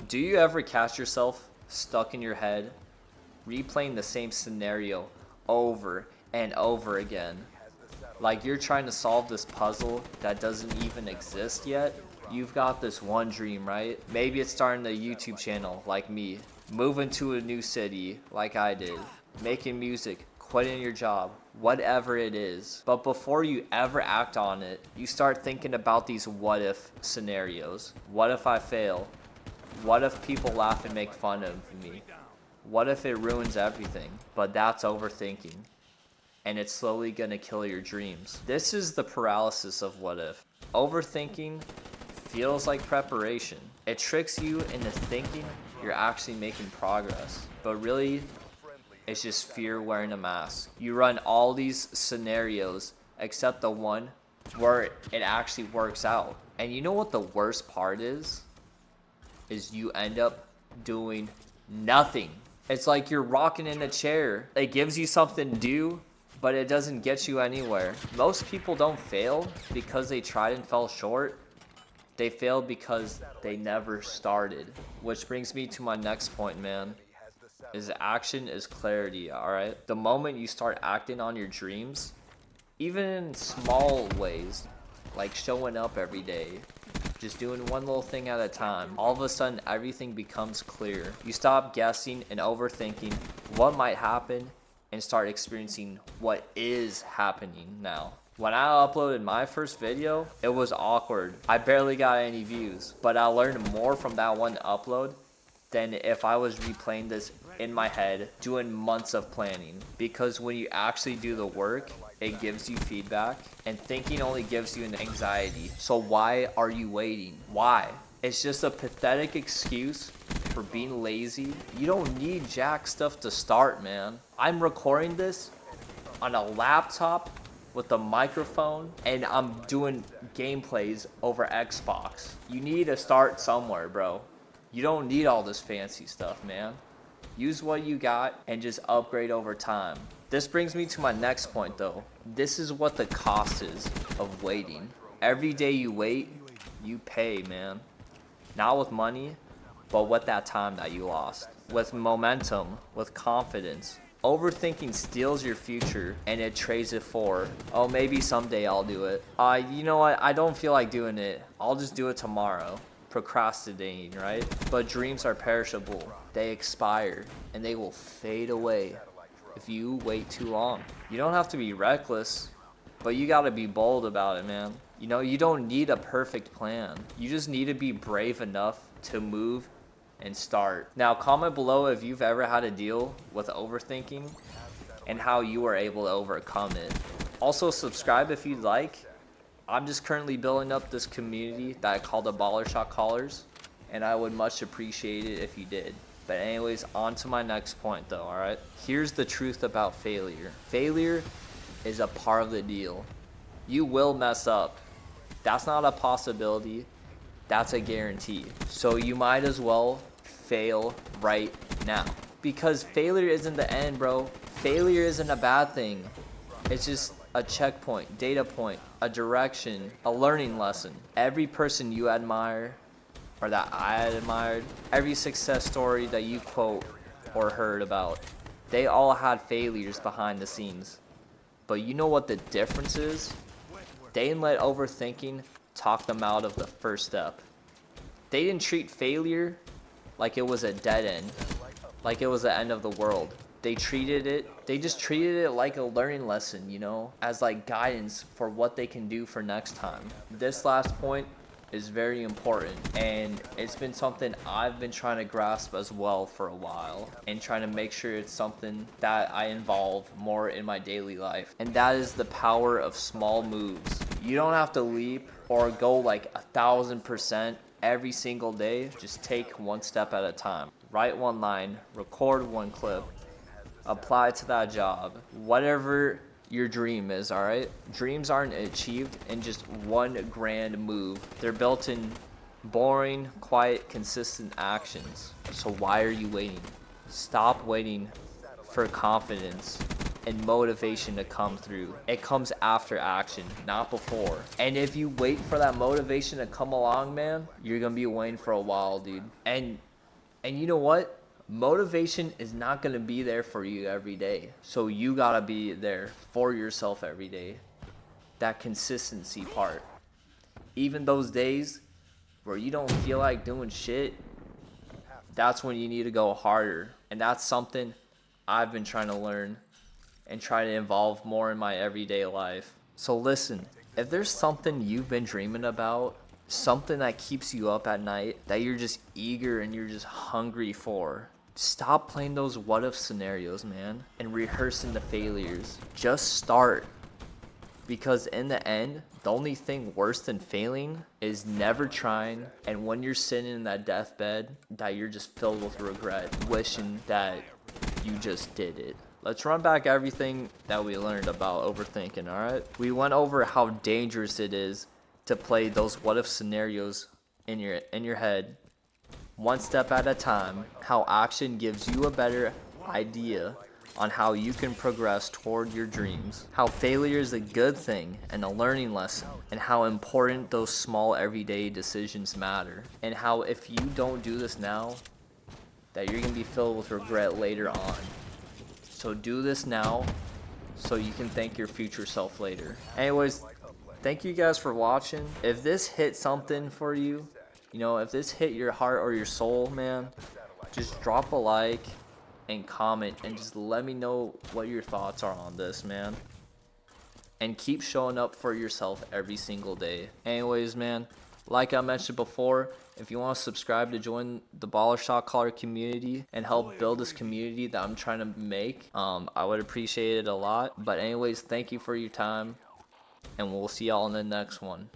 Do you ever catch yourself stuck in your head, replaying the same scenario over and over again? Like you're trying to solve this puzzle that doesn't even exist yet. You've got this one dream, right? Maybe it's starting a YouTube channel like me, moving to a new city like I did, making music, quitting your job, whatever it is. But before you ever act on it, you start thinking about these what if scenarios. What if I fail? What if people laugh and make fun of me? What if it ruins everything? But that's overthinking, and it's slowly gonna kill your dreams. This is the paralysis of what if. Overthinking feels like preparation. It tricks you into thinking you're actually making progress, but really it's just fear wearing a mask. You run all these scenarios except the one where it actually works out. And you know what the worst part is you end up doing nothing. It's like you're rocking in a chair. It gives you something to do, but it doesn't get you anywhere. Most people don't fail because they tried and fell short. They failed because they never started. Which brings me to my next point, man. Is action is clarity, alright? The moment you start acting on your dreams, even in small ways, like showing up every day, just doing one little thing at a time, all of a sudden everything becomes clear. You stop guessing and overthinking what might happen and start experiencing what is happening now. When I uploaded my first video, it was awkward. I barely got any views, but I learned more from that one upload than if I was replaying this in my head, doing months of planning. Because when you actually do the work, it gives you feedback, and thinking only gives you an anxiety. So why are you waiting? Why? It's just a pathetic excuse for being lazy. You don't need jack stuff to start, man. I'm recording this on a laptop with a microphone, and I'm doing gameplays over Xbox. You need to start somewhere, bro. You don't need all this fancy stuff, man. Use what you got and just upgrade over time. This brings me to my next point, though. This is what the cost is of waiting. Every day you wait, you pay, man. Not with money, but with that time that you lost. With momentum, with confidence. Overthinking steals your future and it trades it for, oh, maybe someday I'll do it. You know what? I don't feel like doing it. I'll just do it tomorrow. Procrastinating, right? But dreams are perishable. They expire and they will fade away if you wait too long. You don't have to be reckless, but you gotta be bold about it, man. You know, you don't need a perfect plan. You just need to be brave enough to move and start. Now, comment below if you've ever had to deal with overthinking and how you were able to overcome it. Also, subscribe if you'd like. I'm just currently building up this community that I call the Baller Shot Callers, and I would much appreciate it if you did. But anyways, on to my next point though, alright? Here's the truth about failure. Failure is a part of the deal. You will mess up. That's not a possibility. That's a guarantee. So you might as well fail right now. Because failure isn't the end, bro. Failure isn't a bad thing. It's just a checkpoint, data point, a direction, a learning lesson. Every person you admire or that I admired, every success story that you quote or heard about, they all had failures behind the scenes. But you know what the difference is? They didn't let overthinking talk them out of the first step. They didn't treat failure like it was a dead end, like it was the end of the world. They just treated it like a learning lesson, you know, as like guidance for what they can do for next time. This last point is very important, and it's been something I've been trying to grasp as well for a while, and trying to make sure it's something that I involve more in my daily life. And that is the power of small moves. You don't have to leap or go like 1,000% every single day. Just take one step at a time. Write one line, record one clip, apply to that job, whatever your dream is, alright? Dreams aren't achieved in just one grand move. They're built in boring, quiet, consistent actions. So why are you waiting? Stop waiting for confidence and motivation to come through. It comes after action, not before. And if you wait for that motivation to come along, man, you're gonna be waiting for a while, dude. And And you know what? Motivation is not going to be there for you every day. So you got to be there for yourself every day. That consistency part. Even those days where you don't feel like doing shit, that's when you need to go harder. And that's something I've been trying to learn and try to involve more in my everyday life. So listen, if there's something you've been dreaming about, something that keeps you up at night, that you're just eager and you're just hungry for, stop playing those what if scenarios, man, and rehearsing the failures. Just start. Because in the end, the only thing worse than failing is never trying, and when you're sitting in that deathbed, that you're just filled with regret, wishing that you just did it. Let's run back everything that we learned about overthinking, alright? We went over how dangerous it is to play those what if scenarios in your head, one step at a time, how action gives you a better idea on how you can progress toward your dreams, how failure is a good thing and a learning lesson, and how important those small everyday decisions matter, and how if you don't do this now, that you're gonna be filled with regret later on. So do this now so you can thank your future self later. Anyways, thank you guys for watching. If this hit something for you, if this hit your heart or your soul, man, just drop a like and comment and just let me know what your thoughts are on this, man. And keep showing up for yourself every single day. Anyways, man, like I mentioned before, if you want to subscribe to join the Baller Shot Caller community and help build this community that I'm trying to make, I would appreciate it a lot. But anyways, thank you for your time, and we'll see y'all in the next one.